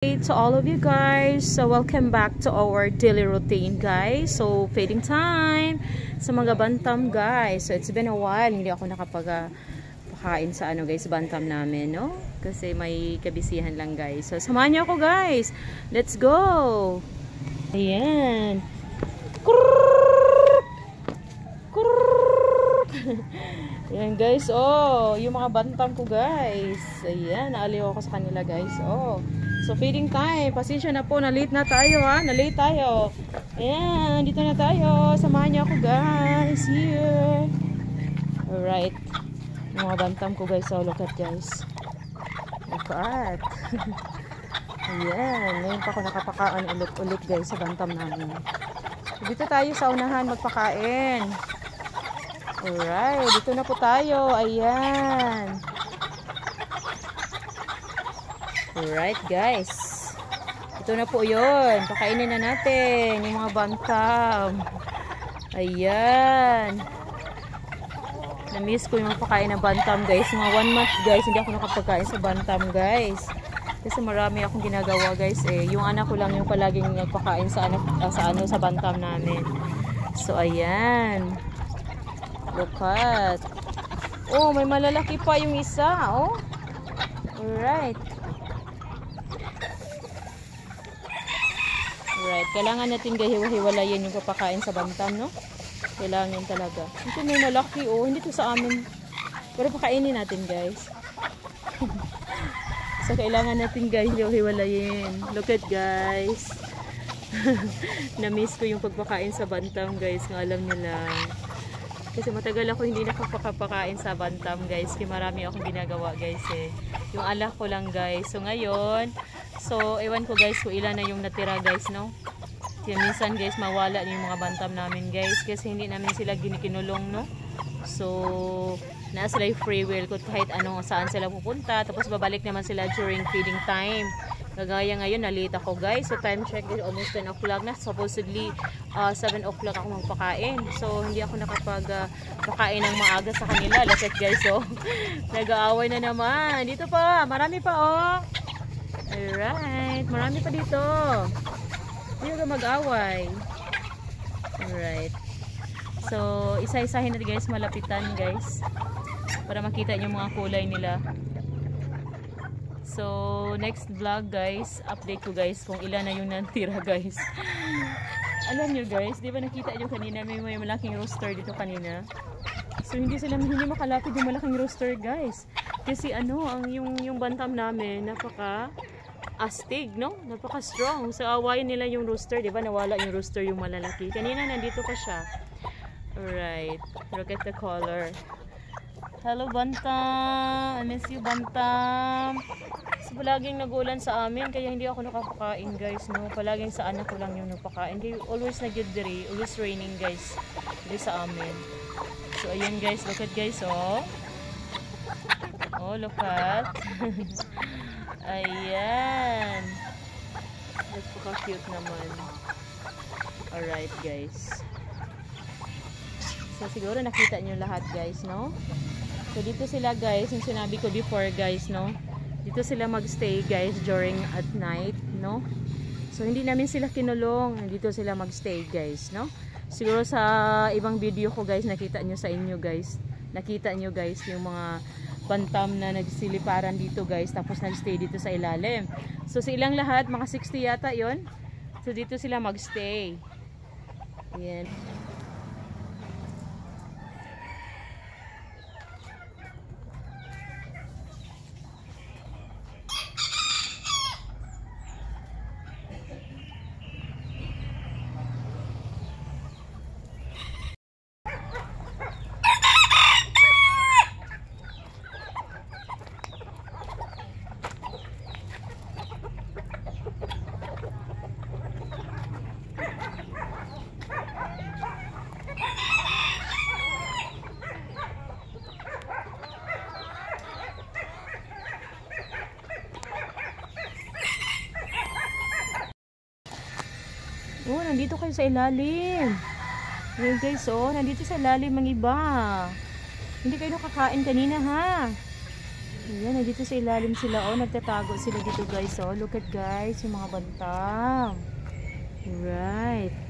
To all of you guys, so welcome back to our daily routine, guys. So feeding time sa mga bantam, guys. So it's been a while hindi ako nakapag-pakain sa guys, bantam namin, no? Kasi may kabisihan lang, guys. So samahan niyo ako, guys. Let's go. Ayan. Ayan, guys. Oh, yung mga bantam ko, guys. Ayan, naaliw ako sa kanila, guys. Oh. So feeding time, pasensya na po, na-late na tayo ha, na-late tayo. Ayan, dito na tayo, samahan niyo ako, guys, here. Alright, yung mga bantam ko, guys, so look at, guys. Look at. Ayan, ngayon pa ako nakapakaan ulit, guys, sa bantam namin. So, dito tayo sa unahan magpakain. Alright, dito na po tayo, ayan. Alright, guys. Ito na po yun. Pakainin na natin yung mga bantam. Ayan. Na-miss ko yung pakain ng bantam, guys. Mga 1 month, guys, hindi ako nakapagkain sa bantam, guys. Kasi marami akong ginagawa, guys. Yung anak ko lang yung palaging nagpakain sa bantam namin. So, ayan. Look at. Oh, may malalaki pa yung isa. Oh. Alright. Right, kailangan natin hiwa-hiwalayin yung papakain sa bantam, no? Kailangan talaga. Ito may malaki, oh. Hindi to sa amin. Pero pakainin natin, guys. So, kailangan natin, guys, hiwa-hiwalayin. Look at, guys. Na-miss ko yung pagpakain sa bantam, guys. Kung alam nyo lang. Kasi matagal ako hindi nakapakain sa bantam, guys. Kaya marami akong ginagawa, guys, Yung alak ko lang, guys. So, ngayon, ewan ko, guys, kung ilan na yung natira, guys, no? Kaya minsan, guys, mawala yung mga bantam namin, guys. Kasi hindi namin sila ginikinulong, no? So, nasa sila free will. Kung kahit saan sila pupunta. Tapos, babalik naman sila during feeding time. Kagaya ngayon, nalate ako, guys. So, time check is almost 10 o'clock na. Supposedly, 7 o'clock ako magpakain. So, hindi ako nakapag-pakain ng maaga sa kanila. Look at, guys, so. Nag-aaway na naman. Dito pa. Marami pa, oh. Alright. Marami pa dito. Hindi ka mag-away. Alright. So, isa-isahin natin, guys. Malapitan, guys. Para makita nyo mga kulay nila. So, next vlog, guys. Update ko, guys, kung ilan na yung natira, guys. Alam nyo, guys, di ba nakita nyo kanina may malaking rooster dito kanina? So, hindi makalapit yung malaking rooster, guys. Kasi yung bantam namin, astig, no? Napaka-strong. So, awayin nila yung rooster, di ba? Nawala yung rooster yung malalaki. Kanina, nandito pa siya. Alright. Look at the color. Hello, bantam. I miss you, bantam. So, palaging nagulan sa amin, kaya hindi ako nakapakain, guys, no? Palaging sa anak ko lang yung napakain. Kaya always nagyudiri. Always raining, guys. Dito sa amin. So, ayan, guys. Look at, guys, oh. Oh, look at. Ayan. Napaka-cute naman. Alright, guys. So, siguro nakita nyo lahat, guys, no? So, dito sila, guys, yung sinabi ko before, guys, no? Dito sila magstay, guys, during at night, no? So, hindi namin sila kinulong. Dito sila magstay, guys, no? Siguro sa ibang video ko, guys, nakita nyo sa inyo, guys. Nakita nyo, guys, yung mga bantam na nagsiliparan dito, guys, tapos nagstay dito sa ilalim. So, silang lahat, mga 60 yata yon. So, dito sila magstay. Ayan. Oh, nandito kayo sa ilalim. Ayan, guys, oh, nandito sa ilalim ang iba. Hindi kayo nakakain kanina, ha? Ayan, nandito sa ilalim sila. Oh, nagtatago sila dito guys. Oh, look at guys, yung mga bantam. Right.